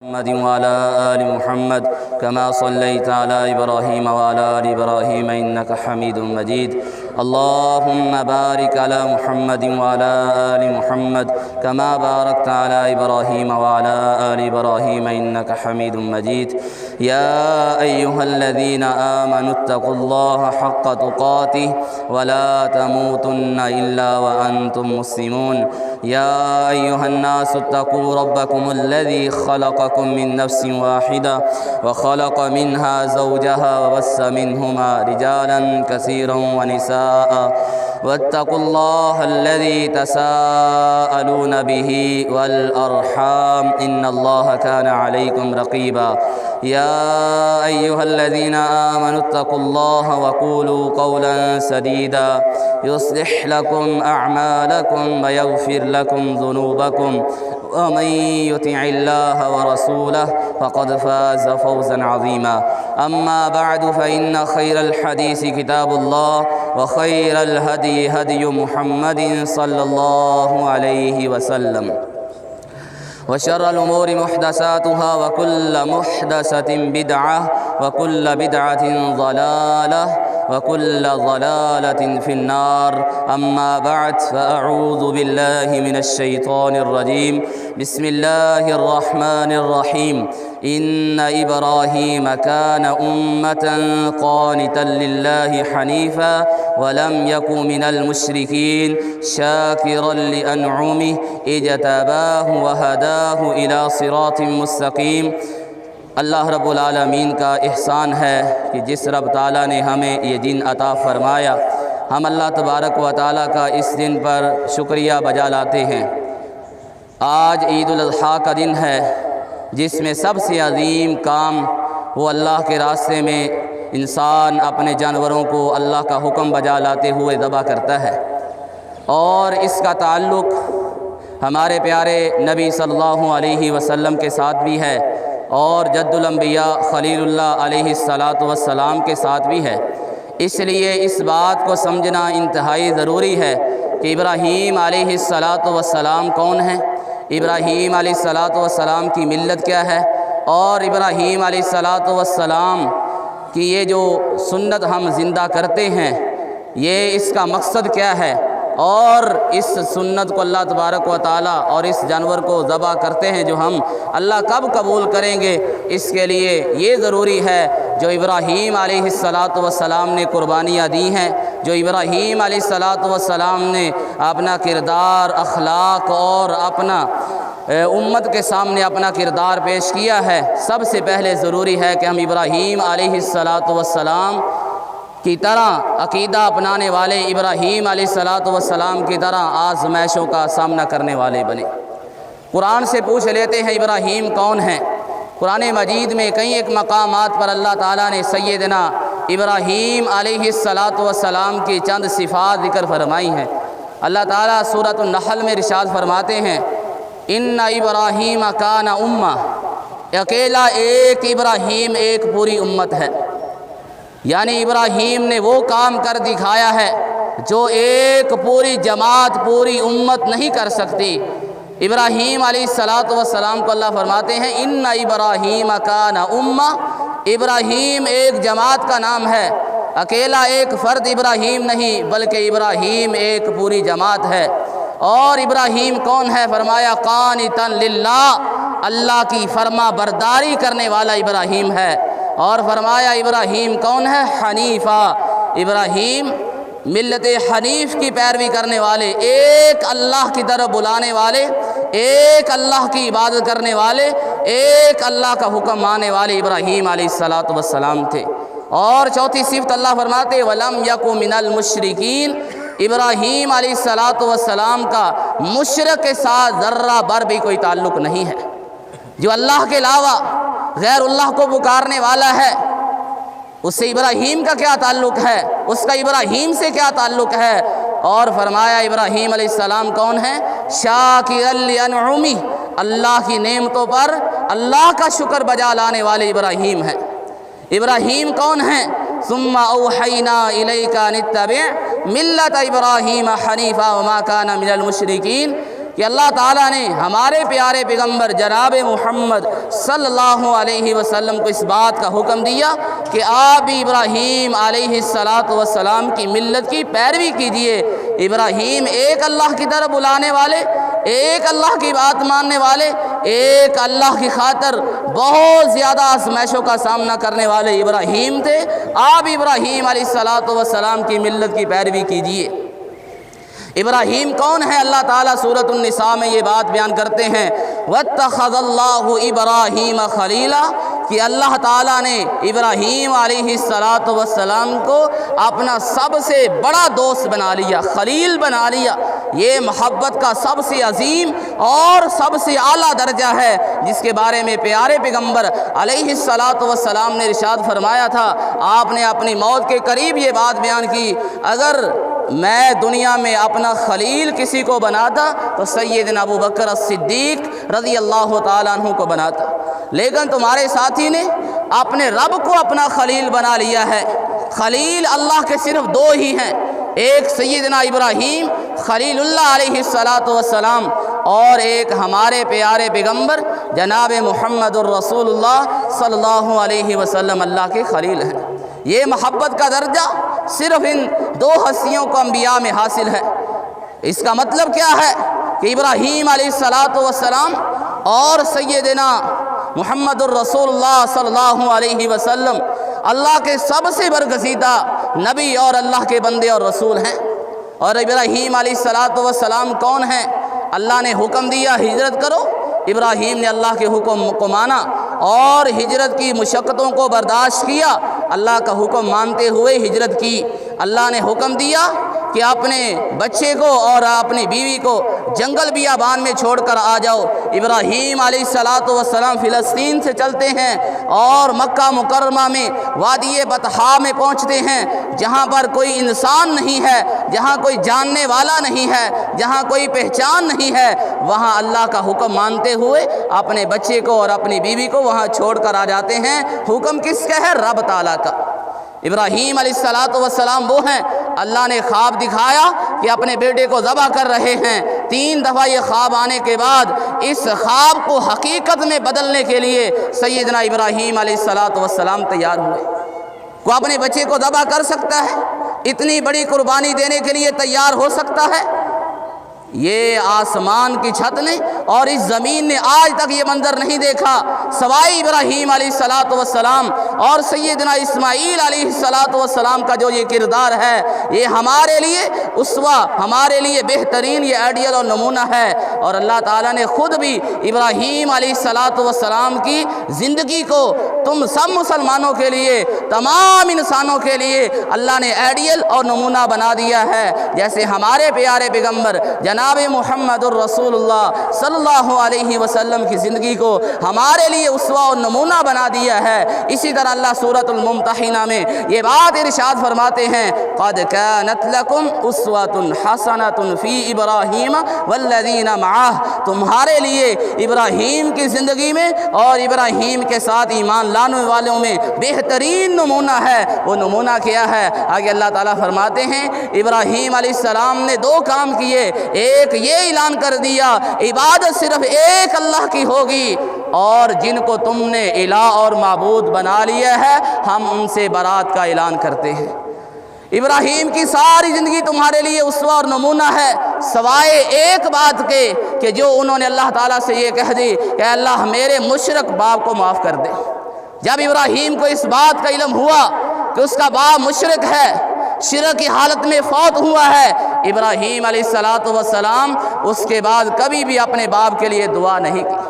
محمد وعلى آل محمد كما صليت على إبراهيم وعلى آل إبراهيم إنك حميد مجيد. اللهم بارك على محمد وعلى آل محمد كما باركت على إبراهيم وعلى آل إبراهيم إنك حميد مجيد. يا أيها الذين آمنوا اتقوا الله حق تقاته ولا تموتن إلا وأنتم مسلمون. يا أيها الناس اتقوا ربكم الذي خلقكم من نفس واحدة وخلق منها زوجها وبث منهما رجالا كثيرا ونساء واتقوا الله الذي تساءلون به والأرحام إن الله كان عليكم رقيبا. يا أيها الذين آمنوا اتقوا الله وقولوا قولا سديدا يصلح لكم أعمالكم ويغفر لكم ذنوبكم ومن يطع الله ورسوله فقد فاز فوزا عظيما. أما بعد فإن خير الحديث كتاب الله وخير الهدي هدي محمد صلى الله عليه وسلم وشر الأمور محدثاتها وكل محدثة بدعة وكل بدعة ضلالة وكل ضلالة في النار. أما بعد فأعوذ بالله من الشيطان الرجيم. بسم الله الرحمن الرحيم. إن إبراهيم كان أمة قانتا لله حنيفا ولم يك من المشركين شاكرا لأنعمه اجتباه وهداه إلى صراط مستقيم. اللہ رب العالمین کا احسان ہے کہ جس رب تعالیٰ نے ہمیں یہ دن عطا فرمایا، ہم اللہ تبارک و تعالیٰ کا اس دن پر شکریہ بجا لاتے ہیں۔ آج عید الاضحیٰ کا دن ہے جس میں سب سے عظیم کام وہ اللہ کے راستے میں انسان اپنے جانوروں کو اللہ کا حکم بجا لاتے ہوئے ذبح کرتا ہے، اور اس کا تعلق ہمارے پیارے نبی صلی اللہ علیہ وسلم کے ساتھ بھی ہے اور جد الانبیاء خلیل اللہ علیہ السلام کے ساتھ بھی ہے۔ اس لیے اس بات کو سمجھنا انتہائی ضروری ہے کہ ابراہیم علیہ السلام کون ہیں، ابراہیم علیہ السلام کی ملت کیا ہے، اور ابراہیم علیہ السلام کی یہ جو سنت ہم زندہ کرتے ہیں یہ اس کا مقصد کیا ہے، اور اس سنت کو اللہ تبارک و تعالیٰ اور اس جانور کو ذبح کرتے ہیں جو ہم اللہ کب قبول کریں گے، اس کے لیے یہ ضروری ہے جو ابراہیم علیہ السلام نے قربانیاں دی ہیں، جو ابراہیم علیہ السلام نے اپنا کردار، اخلاق اور اپنا امت کے سامنے اپنا کردار پیش کیا ہے، سب سے پہلے ضروری ہے کہ ہم ابراہیم علیہ السلام کی طرح عقیدہ اپنانے والے، ابراہیم علیہ السلام کی طرح آزمائشوں کا سامنا کرنے والے بنے۔ قرآن سے پوچھ لیتے ہیں ابراہیم کون ہیں۔ قرآن مجید میں کئی ایک مقامات پر اللہ تعالیٰ نے سیدنا ابراہیم علیہ السلام کی چند صفات ذکر فرمائی ہیں۔ اللہ تعالیٰ سورۃ النحل میں ارشاد فرماتے ہیں ان ابراہیم کان امہ، اکیلا ایک ابراہیم ایک پوری امت ہے، یعنی ابراہیم نے وہ کام کر دکھایا ہے جو ایک پوری جماعت، پوری امت نہیں کر سکتی۔ ابراہیم علیہ السلام کو اللہ فرماتے ہیں ان ابراہیم کان امہ، ابراہیم ایک جماعت کا نام ہے، اکیلا ایک فرد ابراہیم نہیں بلکہ ابراہیم ایک پوری جماعت ہے۔ اور ابراہیم کون ہے؟ فرمایا قانتا للہ، اللہ کی فرما برداری کرنے والا ابراہیم ہے۔ اور فرمایا ابراہیم کون ہے؟ حنیفہ، ابراہیم ملت حنیف کی پیروی کرنے والے، ایک اللہ کی طرف بلانے والے، ایک اللہ کی عبادت کرنے والے، ایک اللہ کا حکم ماننے والے ابراہیم علیہ السلام تھے۔ اور چوتھی صفت اللہ فرماتے وَلَمْ يَكُ مِنَ الْمُشْرِكِينَ، ابراہیم علیہ السلام کا مشرک کے ساتھ ذرہ بر بھی کوئی تعلق نہیں ہے۔ جو اللہ کے علاوہ غیر اللہ کو پکارنے والا ہے اس سے ابراہیم کا کیا تعلق ہے، اس کا ابراہیم سے کیا تعلق ہے؟ اور فرمایا ابراہیم علیہ السلام کون ہے؟ شاکرا لانعمہ، اللہ کی نعمتوں پر اللہ کا شکر بجا لانے والے ابراہیم ہیں۔ ابراہیم کون ہیں؟ ثم اوحینا الیک ان اتبع ملت ابراہیم حنیفا وما کان من المشرکین، کہ اللہ تعالیٰ نے ہمارے پیارے پیغمبر جناب محمد صلی اللہ علیہ وسلم کو اس بات کا حکم دیا کہ آپ بھی ابراہیم علیہ السلام کی ملت کی پیروی کیجیے۔ ابراہیم ایک اللہ کی طرف بلانے والے، ایک اللہ کی بات ماننے والے، ایک اللہ کی خاطر بہت زیادہ آزمائشوں کا سامنا کرنے والے ابراہیم تھے۔ آپ ابراہیم علیہ السلام کی ملت کی پیروی کیجیے۔ ابراہیم کون ہے؟ اللہ تعالیٰ سورۃ النساء میں یہ بات بیان کرتے ہیں، وَاتَّخَذَ اللَّهُ إِبْرَاهِيمَ خَلِيلًا، کہ اللہ تعالیٰ نے ابراہیم علیہ السلام کو اپنا سب سے بڑا دوست بنا لیا، خلیل بنا لیا۔ یہ محبت کا سب سے عظیم اور سب سے اعلیٰ درجہ ہے، جس کے بارے میں پیارے پیغمبر علیہ السلام نے ارشاد فرمایا تھا۔ آپ نے اپنی موت کے قریب یہ بات بیان کی، اگر میں دنیا میں اپنا خلیل کسی کو بناتا تو سیدنا ابو بکر الصدیق رضی اللہ تعالیٰ عنہ کو بناتا، لیکن تمہارے ساتھی نے اپنے رب کو اپنا خلیل بنا لیا ہے۔ خلیل اللہ کے صرف دو ہی ہیں، ایک سیدنا ابراہیم خلیل اللہ علیہ السلام اور ایک ہمارے پیارے پیغمبر جناب محمد الرسول اللہ صلی اللہ علیہ وسلم اللہ کے خلیل ہیں۔ یہ محبت کا درجہ صرف ان دو ہستیوں کو انبیاء میں حاصل ہے۔ اس کا مطلب کیا ہے کہ ابراہیم علیہ السلام اور سیدنا محمد الرسول اللہ صلی اللہ علیہ وسلم اللہ کے سب سے برگزیدہ نبی اور اللہ کے بندے اور رسول ہیں۔ اور ابراہیم علیہ السلام کون ہیں؟ اللہ نے حکم دیا ہجرت کرو، ابراہیم نے اللہ کے حکم کو مانا اور ہجرت کی مشقتوں کو برداشت کیا، اللہ کا حکم مانتے ہوئے ہجرت کی۔ اللہ نے حکم دیا کہ اپنے بچے کو اور اپنی بیوی کو جنگل بیابان میں چھوڑ کر آ جاؤ۔ ابراہیم علیہ السلام فلسطین سے چلتے ہیں اور مکہ مکرمہ میں وادی بطحا میں پہنچتے ہیں، جہاں پر کوئی انسان نہیں ہے، جہاں کوئی جاننے والا نہیں ہے، جہاں کوئی پہچان نہیں ہے۔ وہاں اللہ کا حکم مانتے ہوئے اپنے بچے کو اور اپنی بیوی کو وہاں چھوڑ کر آ جاتے ہیں۔ حکم کس کا ہے؟ رب تعالیٰ کا۔ ابراہیم علیہ السلام وہ ہیں، اللہ نے خواب دکھایا کہ اپنے بیٹے کو ذبح کر رہے ہیں۔ 3 دفعہ یہ خواب آنے کے بعد اس خواب کو حقیقت میں بدلنے کے لیے سیدنا ابراہیم علیہ السلام تیار ہوئے۔ وہ اپنے بچے کو ذبح کر سکتا ہے؟ اتنی بڑی قربانی دینے کے لیے تیار ہو سکتا ہے؟ یہ آسمان کی چھت نے اور اس زمین نے آج تک یہ منظر نہیں دیکھا سوائے ابراہیم علیہ السلام اور سیدنا اسماعیل علیہ السلام کا جو یہ کردار ہے، یہ ہمارے لیے اسوہ، ہمارے لیے بہترین یہ آئیڈیل اور نمونہ ہے۔ اور اللہ تعالیٰ نے خود بھی ابراہیم علیہ السلام کی زندگی کو تم سب مسلمانوں کے لیے، تمام انسانوں کے لیے اللہ نے آئیڈیل اور نمونہ بنا دیا ہے۔ جیسے ہمارے پیارے پیغمبر جناب محمد الرسول اللہ صلی اللہ علیہ وسلم کی زندگی کو ہمارے لیے اسوہ اور نمونہ بنا دیا ہے، اسی طرح اللہ سورۃ الممتحنہ میں یہ بات ارشاد فرماتے ہیں، قد كانت لكم اسوۃ حسنۃ فی ابراہیم والذین معہ، تمہارے لیے ابراہیم کی زندگی میں اور ابراہیم کے ساتھ ایمان لانے والوں میں بہترین نمونہ ہے۔ وہ نمونہ کیا ہے؟ آگے اللہ تعالیٰ فرماتے ہیں، ابراہیم علیہ السلام نے 2 کام کیے، ایک یہ اعلان کر دیا عبادت صرف ایک اللہ کی ہوگی، اور جن کو تم نے الہ اور معبود بنا لیا ہے ہم ان سے برات کا اعلان کرتے ہیں۔ ابراہیم کی ساری زندگی تمہارے لیے اسوہ اور نمونہ ہے، سوائے ایک بات کے کہ جو انہوں نے اللہ تعالیٰ سے یہ کہہ دی کہ اللہ میرے مشرک باپ کو معاف کر دے۔ جب ابراہیم کو اس بات کا علم ہوا کہ اس کا باپ مشرک ہے، شرک کی حالت میں فوت ہوا ہے، ابراہیم علیہ السلام اس کے بعد کبھی بھی اپنے باپ کے لیے دعا نہیں کی۔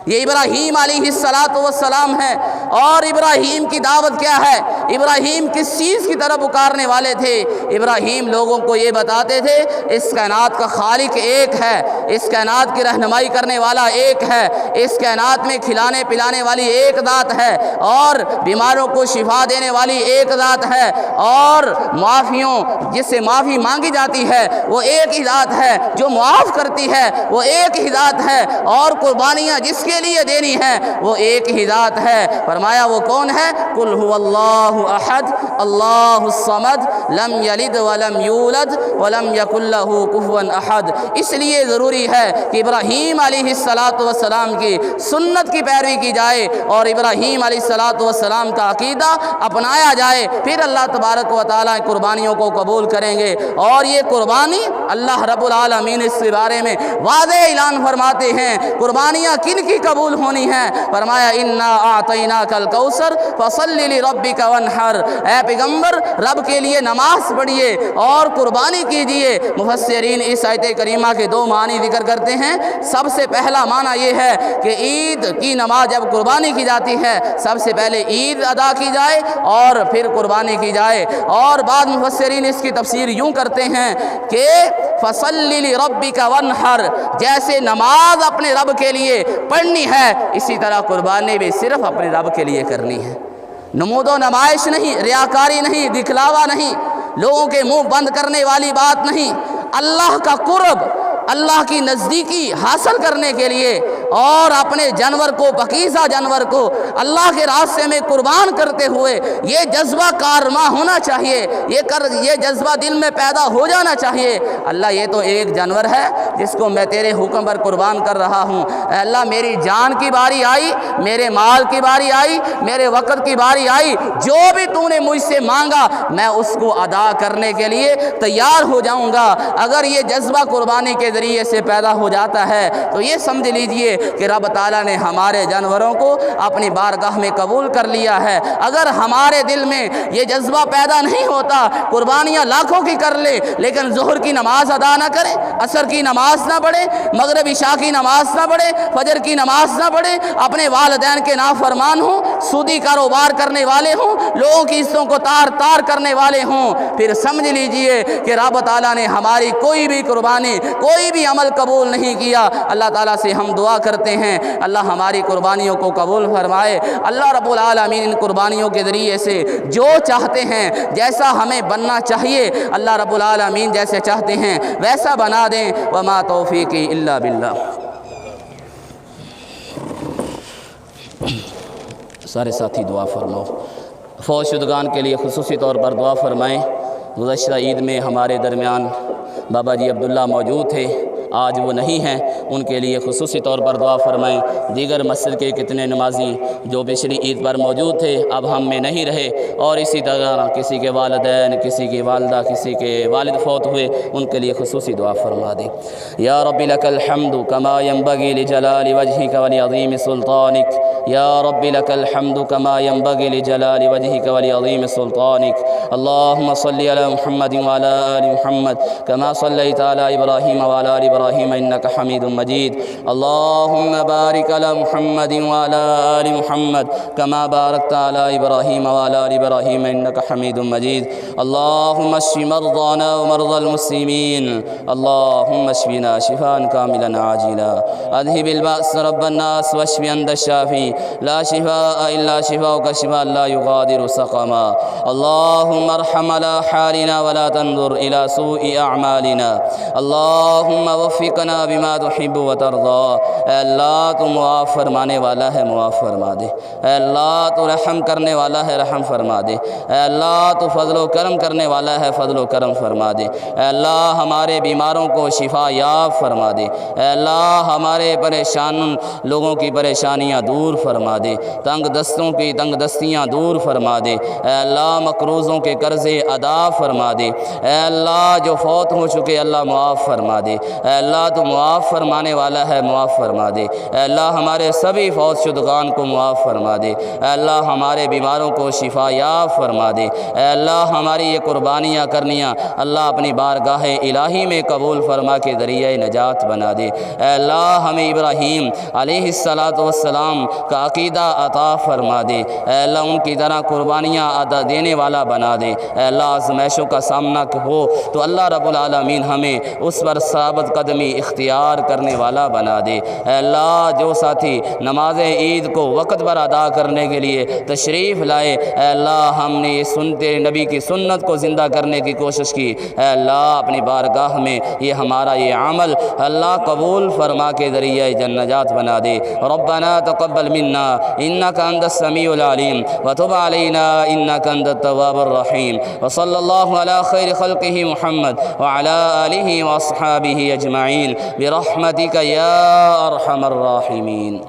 یہ ابراہیم علیہ السلام ہے۔ اور ابراہیم کی دعوت کیا ہے؟ ابراہیم کس چیز کی طرف پکارنے والے تھے؟ ابراہیم لوگوں کو یہ بتاتے تھے اس کائنات کا خالق ایک ہے، اس کائنات کی رہنمائی کرنے والا ایک ہے، اس کائنات میں کھلانے پلانے والی ایک ذات ہے، اور بیماروں کو شفا دینے والی ایک ذات ہے، اور معافیوں جس سے معافی مانگی جاتی ہے وہ ایک ہی ذات ہے، جو معاف کرتی ہے وہ ایک ہی ذات ہے، اور قربانیاں جس کے لیے دینی ہے وہ ایک ہی ذات ہے۔ فرمایا وہ کون ہے؟ قل هو اللہ احد اللہ الصمد لم یلد ولم یولد ولم یکن لہ کفوا احد۔ اس لیے ضروری ہے کہ ابراہیم علیہ السلام کی سنت کی پیروی کی جائے اور ابراہیم علیہ السلام کا عقیدہ اپنایا جائے، پھر اللہ تبارک و تعالیٰ قربانیوں کو قبول کریں گے۔ اور یہ قربانی اللہ رب العالمین اس کے بارے میں واضح اعلان فرماتے ہیں قربانیاں کن کی قبول ہونی ہیں۔ فرمایا انا اعطیناک الکوثر فصل لربک وانحر، اے پیغمبر رب کے لیے نماز پڑھیے اور قربانی کیجئے۔ مفسرین اس آیت کریمہ کے دو معنی ذکر کرتے ہیں۔ سب سے پہلا معنی یہ ہے کہ عید کی نماز جب قربانی کی جاتی ہے سب سے پہلے عید ادا کی جائے اور پھر قربانی کی جائے۔ اور بعض مفسرین اس کی تفسیر یوں کرتے ہیں کہ فَصَلِّ لِرَبِّكَ وَانْحَرْ، جیسے نماز اپنے رب کے لیے پڑھنی ہے اسی طرح قربانی بھی صرف اپنے رب کے لیے کرنی ہے۔ نمود و نمائش نہیں، ریاکاری نہیں، دکھلاوا نہیں، لوگوں کے منہ بند کرنے والی بات نہیں، اللہ کا قرب، اللہ کی نزدیکی حاصل کرنے کے لیے اور اپنے جانور کو، پاکیزہ جانور کو اللہ کے راستے میں قربان کرتے ہوئے یہ جذبہ کارما ہونا چاہیے، یہ جذبہ دل میں پیدا ہو جانا چاہیے۔ اللہ یہ تو ایک جانور ہے جس کو میں تیرے حکم پر قربان کر رہا ہوں۔ اے اللہ میری جان کی باری آئی، میرے مال کی باری آئی، میرے وقت کی باری آئی، جو بھی تو نے مجھ سے مانگا میں اس کو ادا کرنے کے لیے تیار ہو جاؤں گا۔ اگر یہ جذبہ قربانی کے ذریعے سے پیدا ہو جاتا ہے تو یہ سمجھ لیجئے کہ رب تعالیٰ نے ہمارے جانوروں کو اپنی بارگاہ میں قبول کر لیا ہے۔ اگر ہمارے دل میں یہ جذبہ پیدا نہیں ہوتا، قربانیاں لاکھوں کی کر لے لیکن ظہر کی نماز ادا نہ کرے، عصر کی نماز نہ پڑھے، مغرب عشاء کی نماز نہ پڑھے، فجر کی نماز نہ پڑھے، اپنے والدین کے نافرمان ہوں، سودی کاروبار کرنے والے ہوں، لوگوں کی حصوں کو تار تار کرنے والے ہوں، پھر سمجھ لیجئے کہ رب تعالیٰ نے ہماری کوئی بھی قربانی، کوئی بھی عمل قبول نہیں کیا۔ اللہ تعالیٰ سے ہم دعا کرتے ہیں اللہ ہماری قربانیوں کو قبول فرمائے۔ اللہ رب العالمین ان قربانیوں کے ذریعے سے جو چاہتے ہیں، جیسا ہمیں بننا چاہیے اللہ رب العالمین جیسے چاہتے ہیں ویسا بنا دیں۔ وما توفیقی الا باللہ۔ سارے ساتھی دعا فرماؤ۔ فوت شدگان کے لیے خصوصی طور پر دعا فرمائیں۔ گزشتہ عید میں ہمارے درمیان بابا جی عبداللہ موجود تھے، آج وہ نہیں ہیں، ان کے لیے خصوصی طور پر دعا فرمائیں۔ دیگر مسجد کے کتنے نمازی جو پچھلی عید پر موجود تھے اب ہم میں نہیں رہے، اور اسی طرح کسی کے والدین، کسی کی والدہ، کسی کے والد فوت ہوئے، ان کے لیے خصوصی دعا فرما دیں۔ یا رب لک الحمد کما ینبغی لجلال وجہک ولعظیم سلطانک، یا رب لک الحمد کما ینبغی لجلال وجہک ولعظیم سلطانک۔ اللہم صلی علی محمد وعلی آل محمد کما صلیت علی ابراہیم وعلی آل ابراہیم انک حمید مجید۔ اللہم بارک علی محمد وعلی آل محمد کما بارکت علی ابراہیم وعلی آل ابراہیم انک حمید مجید۔ اللہم اشف مرضانا ومرضى المسلمین، اللہم اشفنا شفاء کاملا عاجلا، اذهب البأس رب الناس واشف انت الشافی، لا شفاء الا شفاؤک شفاء لا یغادر سقما۔ اللہم ارحم على حالنا ولا تنظر الى سوء اعمالنا، اللہم وفقنا بما تحب وترضى۔ اے اللہ تو معاف فرمانے والا ہے، معاف فرما دے۔ اے اللہ تو رحم کرنے والا ہے، رحم فرما دے۔ اے اللہ تو فضل و کرم کرنے والا ہے، فضل و کرم فرما دے۔ اے اللہ ہمارے بیماروں کو شفا یاب فرما دے۔ اے اللہ ہمارے پریشان لوگوں کی پریشانیاں دور فرما دے، تنگ دستوں کی تنگ دستیاں دور فرما دے۔ اے اللہ مقروضوں کے قرضے ادا فرما دے۔ اے اللہ جو فوت ہو چکے اللہ معاف فرما دے۔ اے اللہ تو معاف فرمانے والا ہے، معاف فرما دے۔ اے اللہ ہمارے سبھی فوت شدگان کو معاف فرما دے۔ اے اللہ ہمارے بیماروں کو شفا یاب فرما دے۔ اے اللہ ہماری یہ قربانیاں کرنیاں اللہ اپنی بارگاہ الہی میں قبول فرما کے ذریعہ نجات بنا دے۔ اے اللہ ہمیں ابراہیم علیہ السلام کا عقیدہ عطا فرما دے۔ اے اللہ ان کی طرح قربانیاں ادا دینے والا بنا دے۔ اے اللہ آزمائشوں کا سامنا ہو تو اللہ رب العالمین ہمیں اس پر ثابت قدمی اختیار کرنے والا بنا دے۔ اے اللہ جو ساتھی نماز عید کو وقت پر ادا کرنے کے لیے تشریف لائے، اے اللہ ہم نے یہ سنتے نبی کی سنت کو زندہ کرنے کی کوشش کی، اے اللہ اپنی بارگاہ میں یہ ہمارا یہ عمل اللہ قبول فرما کے ذریعہ نجات بنا دے۔ ربنا تقبل منا منا إنك أنت السميع العليم وتب علينا إنك أنت التواب الرحيم وصلى الله على خير خلقه محمد وعلى آله وأصحابه أجمعين برحمتك يا أرحم الراحمين.